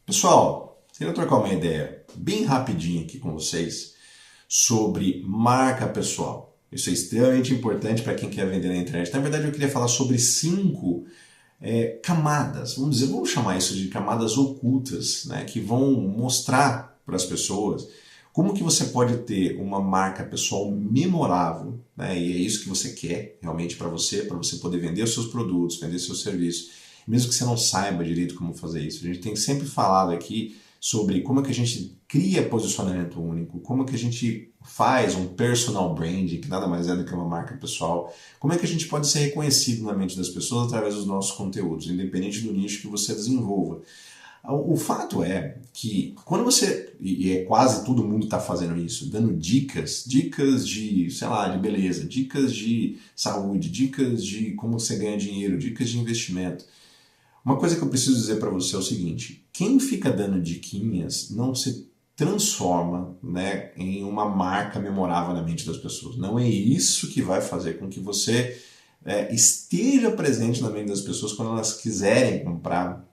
Pessoal, queria trocar uma ideia bem rapidinho aqui com vocês sobre marca pessoal. Isso é extremamente importante para quem quer vender na internet. Na verdade, eu queria falar sobre 5 camadas, vamos chamar isso de camadas ocultas, né, que vão mostrar para as pessoas como que você pode ter uma marca pessoal memorável, né, e é isso que você quer realmente para você poder vender os seus produtos, vender seus serviços, mesmo que você não saiba direito como fazer isso. A gente tem sempre falado aqui sobre como é que a gente cria posicionamento único, como é que a gente faz um personal branding, que nada mais é do que uma marca pessoal, como é que a gente pode ser reconhecido na mente das pessoas através dos nossos conteúdos, independente do nicho que você desenvolva. O fato é que quando você, e é quase todo mundo está fazendo isso, dando dicas de, sei lá, de beleza, dicas de saúde, dicas de como você ganha dinheiro, dicas de investimento. Uma coisa que eu preciso dizer para você é o seguinte: quem fica dando diquinhas não se transforma, né, em uma marca memorável na mente das pessoas. Não é isso que vai fazer com que você esteja presente na mente das pessoas quando elas quiserem comprar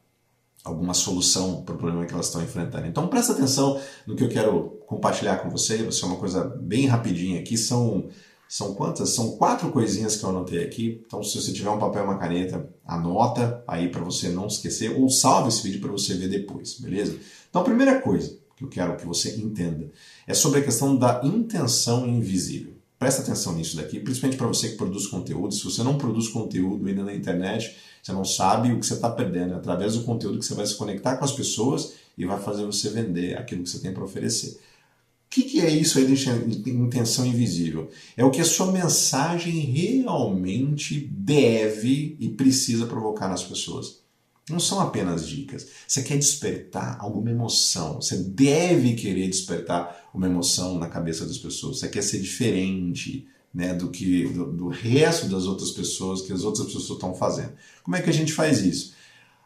alguma solução para o problema que elas estão enfrentando. Então presta atenção no que eu quero compartilhar com você. Vai ser uma coisa bem rapidinha aqui. São quantas? São 4 coisinhas que eu anotei aqui. Então, se você tiver um papel e uma caneta, anota aí para você não esquecer, ou salve esse vídeo para você ver depois, beleza? Então, a primeira coisa que eu quero que você entenda é sobre a questão da intenção invisível. Presta atenção nisso daqui, principalmente para você que produz conteúdo. Se você não produz conteúdo ainda na internet, você não sabe o que você está perdendo. É através do conteúdo que você vai se conectar com as pessoas e vai fazer você vender aquilo que você tem para oferecer. O que é isso aí de intenção invisível? É o que a sua mensagem realmente deve e precisa provocar nas pessoas. Não são apenas dicas. Você quer despertar alguma emoção. Você deve querer despertar uma emoção na cabeça das pessoas. Você quer ser diferente, né, do resto das outras pessoas, que as outras pessoas estão fazendo. Como é que a gente faz isso?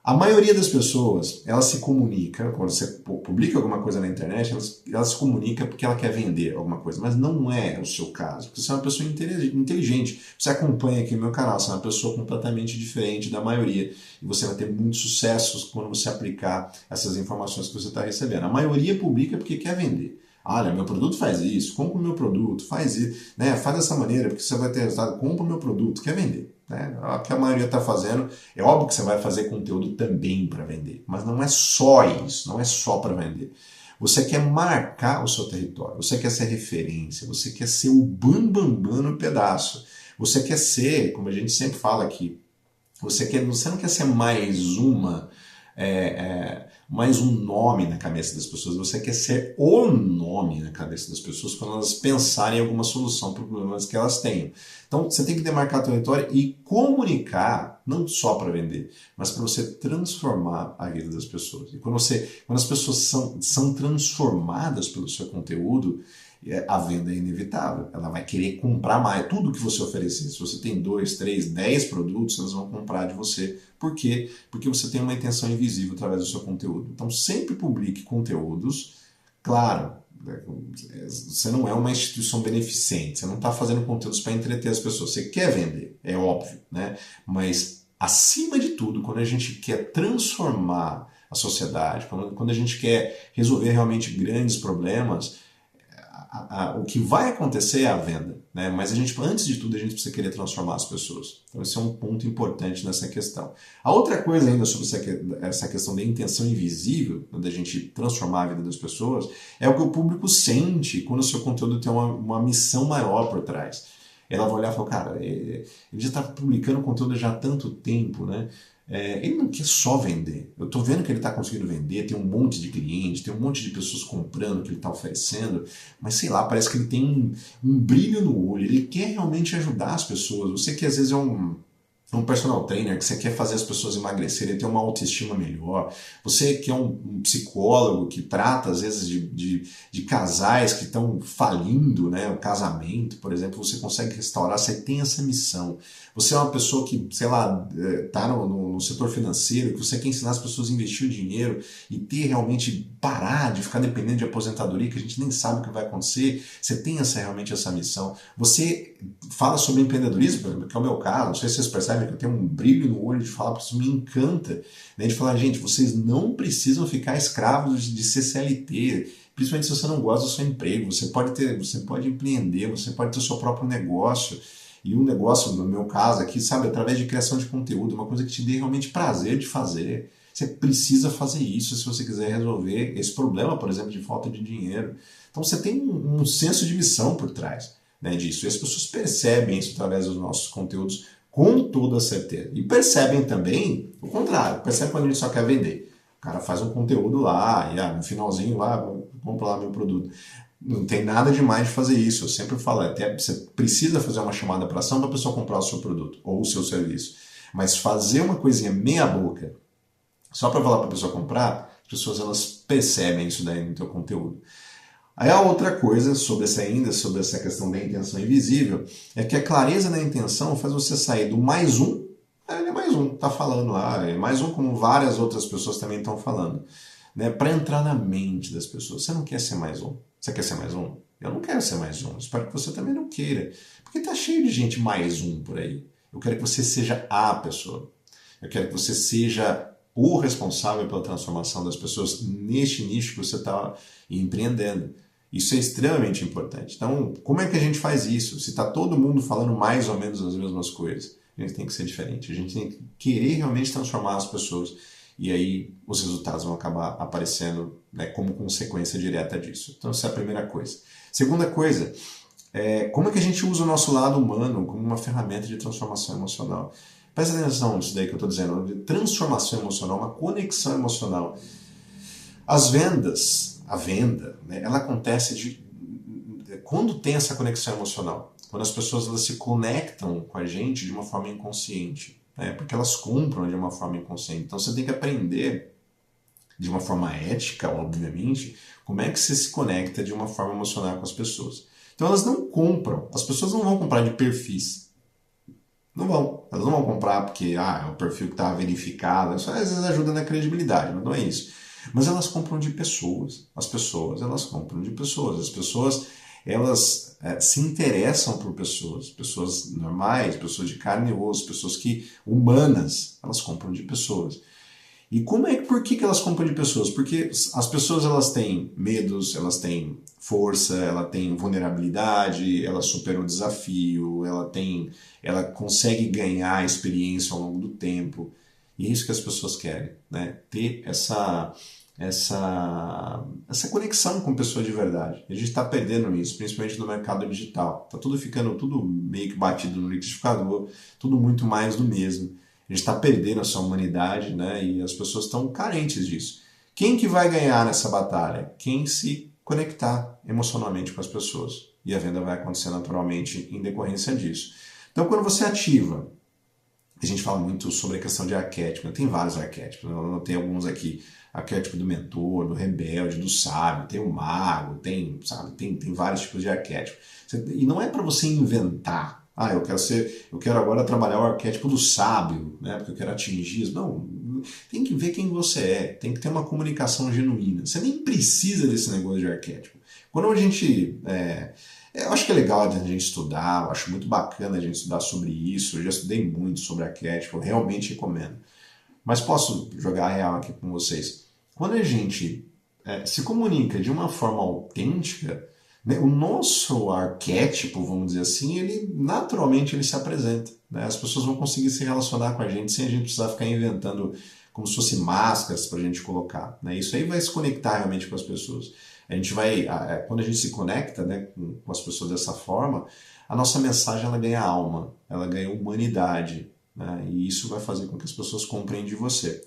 A maioria das pessoas, ela se comunica, quando você publica alguma coisa na internet, ela se comunica porque ela quer vender alguma coisa, mas não é o seu caso, porque você é uma pessoa inteligente, você acompanha aqui o meu canal, você é uma pessoa completamente diferente da maioria, e você vai ter muitos sucessos quando você aplicar essas informações que você está recebendo. A maioria publica porque quer vender. Olha, meu produto faz isso, compra o meu produto, faz isso, né? Faz dessa maneira, porque você vai ter resultado, compra o meu produto, quer vender. Né? O que a maioria está fazendo, é óbvio que você vai fazer conteúdo também para vender, mas não é só isso, não é só para vender. Você quer marcar o seu território, você quer ser referência, você quer ser o bambambam no pedaço, você quer ser, como a gente sempre fala aqui, você não quer ser mais um nome na cabeça das pessoas, você quer ser o nome na cabeça das pessoas quando elas pensarem em alguma solução para os problemas que elas tenham. Então você tem que demarcar o território e comunicar, não só para vender, mas para você transformar a vida das pessoas. E quando as pessoas são transformadas pelo seu conteúdo, a venda é inevitável. Ela vai querer comprar mais. Tudo que você oferecer, se você tem 2, 3, 10 produtos, elas vão comprar de você. Por quê? Porque você tem uma intenção invisível através do seu conteúdo. Então sempre publique conteúdos. Claro, você não é uma instituição beneficente, você não está fazendo conteúdos para entreter as pessoas. Você quer vender, é óbvio, né? Mas acima de tudo, quando a gente quer transformar a sociedade, quando a gente quer resolver realmente grandes problemas, o que vai acontecer é a venda, né? Mas antes de tudo, a gente precisa querer transformar as pessoas. Então, esse é um ponto importante nessa questão. A outra coisa ainda sobre essa questão da intenção invisível, né, da gente transformar a vida das pessoas, é o que o público sente quando o seu conteúdo tem uma missão maior por trás. Ela vai olhar e falar, cara, ele já está publicando conteúdo já há tanto tempo, né? Ele não quer só vender. Eu estou vendo que ele está conseguindo vender, tem um monte de clientes, tem um monte de pessoas comprando o que ele está oferecendo, mas sei lá, parece que ele tem um brilho no olho, ele quer realmente ajudar as pessoas. Você que às vezes é um personal trainer, que você quer fazer as pessoas emagrecerem, ter uma autoestima melhor. Você que é um psicólogo que trata, às vezes, de casais que estão falindo, né? O casamento, por exemplo, você consegue restaurar, você tem essa missão. Você é uma pessoa que, sei lá, está no setor financeiro, que você quer ensinar as pessoas a investir o dinheiro e ter realmente, parar de ficar dependendo de aposentadoria, que a gente nem sabe o que vai acontecer. Você tem realmente essa missão. Você fala sobre empreendedorismo, por exemplo, que é o meu caso, não sei se vocês percebem, percebem que eu tenho um brilho no olho de falar, porque isso me encanta, né? De falar, gente, vocês não precisam ficar escravos de ser CLT, principalmente se você não gosta do seu emprego. Você pode empreender, você pode ter o seu próprio negócio. E um negócio, no meu caso aqui, sabe, através de criação de conteúdo, uma coisa que te dê realmente prazer de fazer. Você precisa fazer isso se você quiser resolver esse problema, por exemplo, de falta de dinheiro. Então você tem um senso de missão por trás, né, disso. E as pessoas percebem isso através dos nossos conteúdos com toda certeza. E percebem também o contrário. Percebem quando a gente só quer vender. O cara faz um conteúdo lá, e no finalzinho lá, compra lá meu produto. Não tem nada demais de fazer isso. Eu sempre falo, até você precisa fazer uma chamada para ação para a pessoa comprar o seu produto ou o seu serviço. Mas fazer uma coisinha meia boca, só para falar para a pessoa comprar, as pessoas elas percebem isso daí no teu conteúdo. Aí a outra coisa sobre essa questão da intenção invisível, é que a clareza da intenção faz você sair do mais um, ele é mais um, tá falando lá, é mais um como várias outras pessoas também estão falando, né, para entrar na mente das pessoas. Você não quer ser mais um. Você quer ser mais um? Eu não quero ser mais um. Espero que você também não queira. Porque tá cheio de gente mais um por aí. Eu quero que você seja a pessoa. Eu quero que você seja o responsável pela transformação das pessoas neste nicho que você está empreendendo. Isso é extremamente importante. Então, como é que a gente faz isso? Se está todo mundo falando mais ou menos as mesmas coisas, a gente tem que ser diferente. A gente tem que querer realmente transformar as pessoas. E aí os resultados vão acabar aparecendo, né, como consequência direta disso. Então essa é a primeira coisa. Segunda coisa, como é que a gente usa o nosso lado humano como uma ferramenta de transformação emocional? Presta atenção nisso daí que eu estou dizendo, de transformação emocional, uma conexão emocional. A venda, né, ela acontece quando tem essa conexão emocional, quando as pessoas elas se conectam com a gente de uma forma inconsciente. Porque elas compram de uma forma inconsciente. Então você tem que aprender de uma forma ética, obviamente, como é que você se conecta de uma forma emocional com as pessoas. Então elas não compram, as pessoas não vão comprar de perfis. Não vão. Elas não vão comprar porque é o perfil que está verificado. Isso às vezes ajuda na credibilidade, mas não é isso. Mas elas compram de pessoas. As pessoas, elas compram de pessoas. As pessoas, elas se interessam por pessoas normais, pessoas de carne e osso, pessoas humanas, elas compram de pessoas. E por que elas compram de pessoas? Porque as pessoas elas têm medos, elas têm força, ela tem vulnerabilidade, ela supera o desafio, ela consegue ganhar experiência ao longo do tempo. E é isso que as pessoas querem, né? Ter essa conexão com pessoas de verdade. A gente está perdendo isso, principalmente no mercado digital. Está tudo meio que batido no liquidificador, tudo muito mais do mesmo. A gente está perdendo essa humanidade, né? E as pessoas estão carentes disso. Quem que vai ganhar nessa batalha? Quem se conectar emocionalmente com as pessoas. E a venda vai acontecer naturalmente em decorrência disso. Então, quando você ativa, a gente fala muito sobre a questão de arquétipo. Tem vários arquétipos, eu anotei alguns aqui. Arquétipo do mentor, do rebelde, do sábio, tem o mago, tem vários tipos de arquétipo. E não é para você inventar. Eu quero agora trabalhar o arquétipo do sábio, né? Porque eu quero atingir isso. Não, tem que ver quem você é, tem que ter uma comunicação genuína. Você nem precisa desse negócio de arquétipo. Quando a gente... eu acho que é legal a gente estudar, eu acho muito bacana a gente estudar sobre isso, eu já estudei muito sobre arquétipo, eu realmente recomendo. Mas posso jogar a real aqui com vocês. Quando a gente se comunica de uma forma autêntica, né, o nosso arquétipo, vamos dizer assim, ele naturalmente ele se apresenta. Né? As pessoas vão conseguir se relacionar com a gente sem a gente precisar ficar inventando como se fossem máscaras para a gente colocar. Né? Isso aí vai se conectar realmente com as pessoas. Quando a gente se conecta, né, com as pessoas dessa forma, a nossa mensagem ela ganha alma, ela ganha humanidade. Né? E isso vai fazer com que as pessoas comprem de você.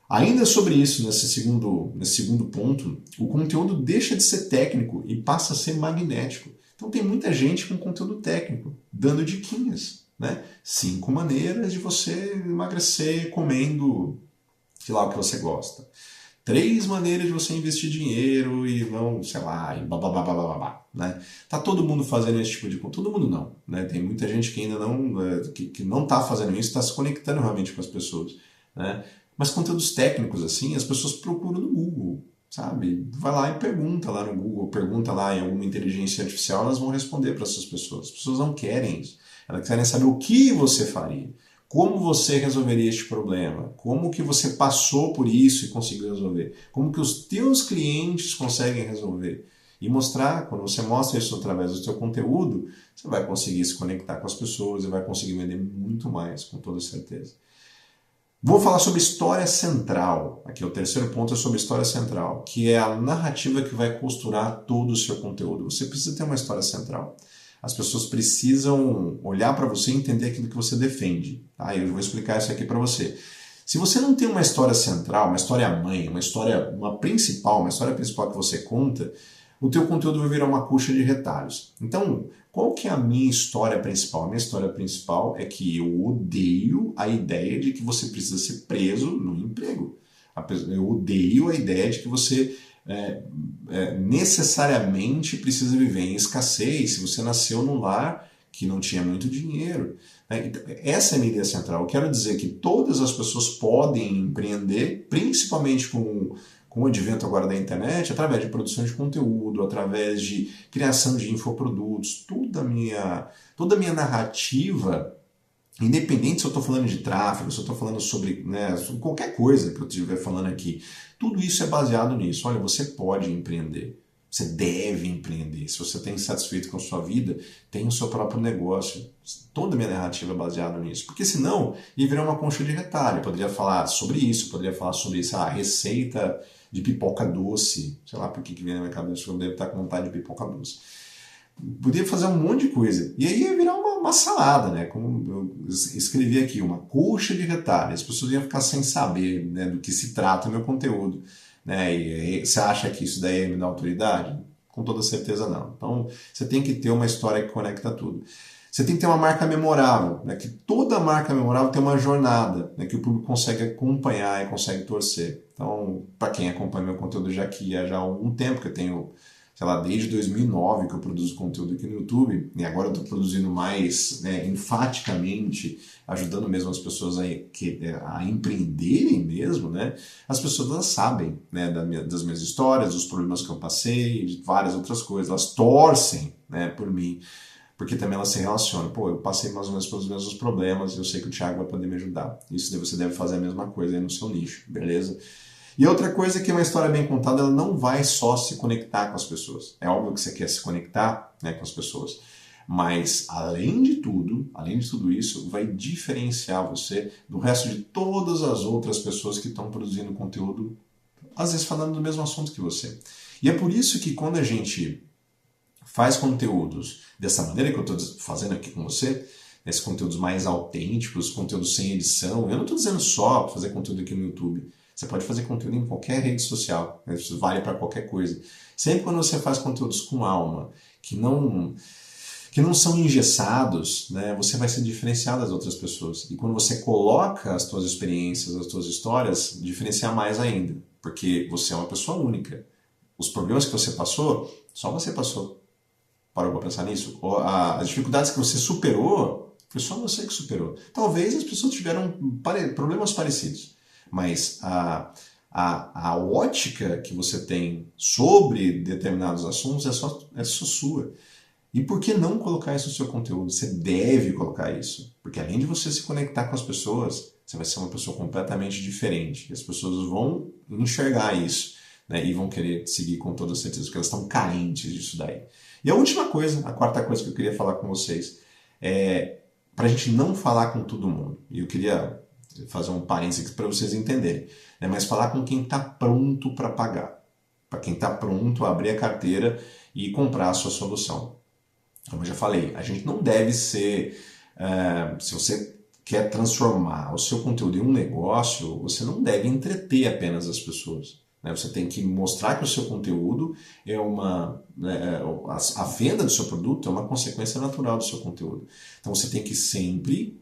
Ainda sobre isso, nesse segundo ponto, o conteúdo deixa de ser técnico e passa a ser magnético. Então tem muita gente com conteúdo técnico, dando diquinhas. Né? 5 maneiras de você emagrecer comendo, sei lá, o que você gosta. 3 maneiras de você investir dinheiro e não, sei lá, e babá, né? Tá todo mundo fazendo esse tipo de coisa. Todo mundo não, né? Tem muita gente que ainda não, que não tá fazendo isso, está se conectando realmente com as pessoas, né? Mas conteúdos técnicos, assim, as pessoas procuram no Google, sabe? Vai lá e pergunta lá no Google, pergunta lá em alguma inteligência artificial, elas vão responder para essas pessoas. As pessoas não querem isso. Elas querem saber o que você faria. Como você resolveria este problema? Como que você passou por isso e conseguiu resolver? Como que os teus clientes conseguem resolver? E mostrar, quando você mostra isso através do seu conteúdo, você vai conseguir se conectar com as pessoas e vai conseguir vender muito mais, com toda certeza. Vou falar sobre história central. Aqui o terceiro ponto é sobre história central, que é a narrativa que vai costurar todo o seu conteúdo. Você precisa ter uma história central. As pessoas precisam olhar para você e entender aquilo que você defende. Tá? Eu vou explicar isso aqui para você. Se você não tem uma história central, uma história mãe, uma história principal que você conta, o teu conteúdo vai virar uma coxa de retalhos. Então, qual que é a minha história principal? A minha história principal é que eu odeio a ideia de que você precisa ser preso no emprego. Eu odeio a ideia de que você necessariamente precisa viver em escassez se você nasceu num lar que não tinha muito dinheiro. Essa é a minha ideia central. Eu quero dizer que todas as pessoas podem empreender, principalmente com o advento agora da internet, através de produção de conteúdo, através de criação de infoprodutos. Toda a minha narrativa, independente se eu estou falando de tráfego, se eu estou falando sobre qualquer coisa que eu estiver falando aqui, tudo isso é baseado nisso. Olha, você pode empreender. Você deve empreender. Se você está insatisfeito com a sua vida, tem o seu próprio negócio. Toda a minha narrativa é baseada nisso. Porque senão ia virar uma concha de retalho. Eu poderia falar sobre isso, poderia falar sobre a receita de pipoca doce. Sei lá por que vem na minha cabeça, eu devo estar com vontade de pipoca doce. Podia fazer um monte de coisa. E aí ia virar uma salada, né? Como eu escrevi aqui, uma coxa de retalho. As pessoas iam ficar sem saber, né, do que se trata o meu conteúdo. Né? E você acha que isso daí me dá autoridade? Com toda certeza não. Então, você tem que ter uma história que conecta tudo. Você tem que ter uma marca memorável, né? Que toda marca memorável tem uma jornada, né? Que o público consegue acompanhar e consegue torcer. Então, para quem acompanha meu conteúdo já há algum tempo, que eu tenho, sei lá, desde 2009 que eu produzo conteúdo aqui no YouTube, e agora eu estou produzindo mais, né, enfaticamente, ajudando mesmo as pessoas a empreenderem mesmo, né? As pessoas elas sabem, né, das minhas histórias, dos problemas que eu passei, de várias outras coisas, elas torcem, né, por mim, porque também elas se relacionam. Pô, eu passei mais ou menos pelos mesmos problemas, eu sei que o Thiago vai poder me ajudar. Isso você deve fazer a mesma coisa aí no seu nicho, beleza? E outra coisa é que uma história bem contada, ela não vai só se conectar com as pessoas. É óbvio que você quer se conectar, né, com as pessoas, mas além de tudo isso, vai diferenciar você do resto de todas as outras pessoas que estão produzindo conteúdo, às vezes falando do mesmo assunto que você. E é por isso que quando a gente faz conteúdos dessa maneira que eu estou fazendo aqui com você, esses conteúdos mais autênticos, conteúdos sem edição, eu não estou dizendo só fazer conteúdo aqui no YouTube. Você pode fazer conteúdo em qualquer rede social, né? Isso vale para qualquer coisa. Sempre quando você faz conteúdos com alma, que não são engessados, né, você vai se diferenciar das outras pessoas. E quando você coloca as suas experiências, as suas histórias, diferenciar mais ainda. Porque você é uma pessoa única. Os problemas que você passou, só você passou. Parou para pensar nisso? As dificuldades que você superou, foi só você que superou. Talvez as pessoas tiveram problemas parecidos. Mas a ótica que você tem sobre determinados assuntos é só sua. E por que não colocar isso no seu conteúdo? Você deve colocar isso. Porque além de você se conectar com as pessoas, você vai ser uma pessoa completamente diferente. E as pessoas vão enxergar isso, né? E vão querer seguir com toda certeza, porque elas estão carentes disso daí. E a última coisa, a quarta coisa que eu queria falar com vocês, é para a gente não falar com todo mundo. E eu queria fazer um parênteses para vocês entenderem, né? Mas falar com quem está pronto para pagar, para quem está pronto a abrir a carteira e comprar a sua solução. Como eu já falei, a gente não deve ser, se você quer transformar o seu conteúdo em um negócio, você não deve entreter apenas as pessoas. Né? Você tem que mostrar que o seu conteúdo a venda do seu produto é uma consequência natural do seu conteúdo. Então você tem que sempre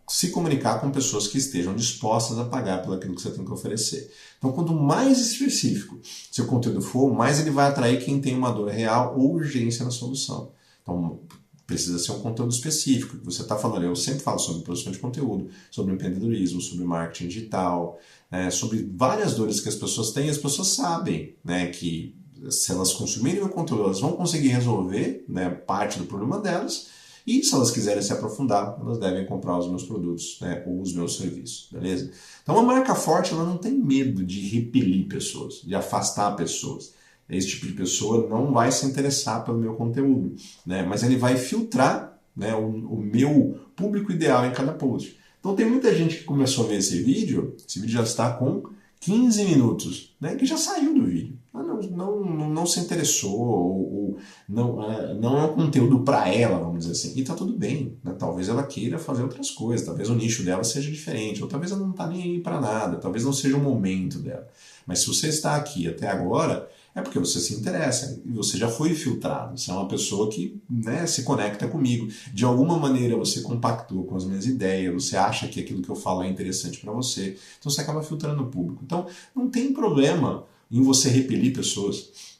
se comunicar com pessoas que estejam dispostas a pagar pelo aquilo que você tem que oferecer. Então, quanto mais específico seu conteúdo for, mais ele vai atrair quem tem uma dor real ou urgência na solução. Então, precisa ser um conteúdo específico que você está falando. Eu sempre falo sobre produção de conteúdo, sobre empreendedorismo, sobre marketing digital, né, sobre várias dores que as pessoas têm. E as pessoas sabem, né, que se elas consumirem o conteúdo, elas vão conseguir resolver, né, parte do problema delas. E se elas quiserem se aprofundar, elas devem comprar os meus produtos, né, ou os meus serviços, beleza? Então uma marca forte, ela não tem medo de repelir pessoas, de afastar pessoas. Esse tipo de pessoa não vai se interessar pelo meu conteúdo, né? Mas ele vai filtrar, né, o meu público ideal em cada post. Então tem muita gente que começou a ver esse vídeo já está com 15 minutos, né, que já saiu do vídeo. Não se interessou, ou não é um conteúdo para ela, vamos dizer assim. E tá tudo bem, né? Talvez ela queira fazer outras coisas, talvez o nicho dela seja diferente, ou talvez ela não tá nem aí para nada, talvez não seja o momento dela. Mas se você está aqui até agora, é porque você se interessa e você já foi filtrado. Você é uma pessoa que, né, se conecta comigo. De alguma maneira você compactou com as minhas ideias, você acha que aquilo que eu falo é interessante para você. Então você acaba filtrando o público. Então não tem problema em você repelir pessoas.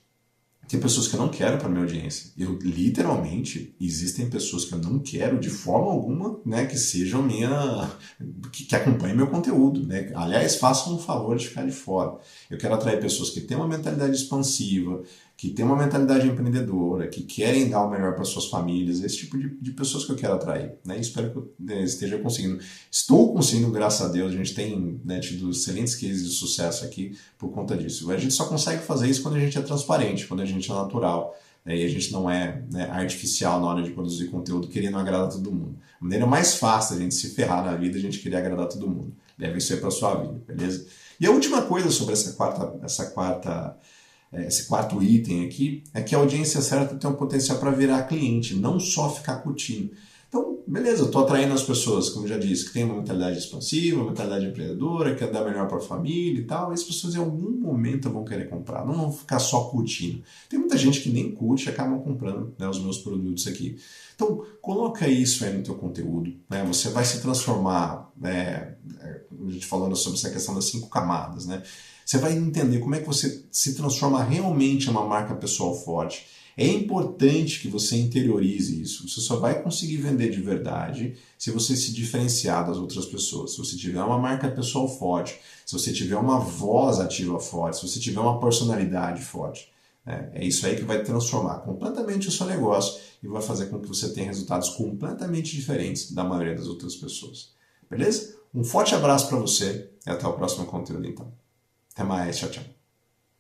Tem pessoas que eu não quero para minha audiência. Eu, literalmente, existem pessoas que eu não quero de forma alguma, né, que sejam que acompanhem meu conteúdo, né? Aliás, façam um favor de ficar de fora. Eu quero atrair pessoas que têm uma mentalidade expansiva, que têm uma mentalidade empreendedora, que querem dar o melhor para suas famílias, esse tipo de pessoas que eu quero atrair, né? Espero que eu esteja conseguindo. Estou conseguindo, graças a Deus, a gente tem, né, tido excelentes cases de sucesso aqui por conta disso. A gente só consegue fazer isso quando a gente é transparente, quando a gente é natural, né, e a gente não é, né, artificial na hora de produzir conteúdo querendo agradar todo mundo. A maneira mais fácil da gente se ferrar na vida é a gente querer agradar todo mundo. Leve isso aí para sua vida, beleza? E a última coisa sobre esse quarto item aqui é que a audiência certa tem um potencial para virar cliente, não só ficar curtindo. Então, beleza, eu estou atraindo as pessoas, como já disse, que têm uma mentalidade expansiva, uma mentalidade empreendedora, quer dar melhor para a família e tal. E as pessoas em algum momento vão querer comprar, não vão ficar só curtindo. Tem muita gente que nem curte e acabam comprando, né, os meus produtos aqui. Então, coloca isso aí no teu conteúdo, né? Você vai se transformar, né, a gente falando sobre essa questão das 5 camadas, né? Você vai entender como é que você se transforma realmente em uma marca pessoal forte. É importante que você interiorize isso. Você só vai conseguir vender de verdade se você se diferenciar das outras pessoas. Se você tiver uma marca pessoal forte, se você tiver uma voz ativa forte, se você tiver uma personalidade forte. É isso aí que vai transformar completamente o seu negócio e vai fazer com que você tenha resultados completamente diferentes da maioria das outras pessoas. Beleza? Um forte abraço para você e até o próximo conteúdo então. Até mais, tchau, tchau.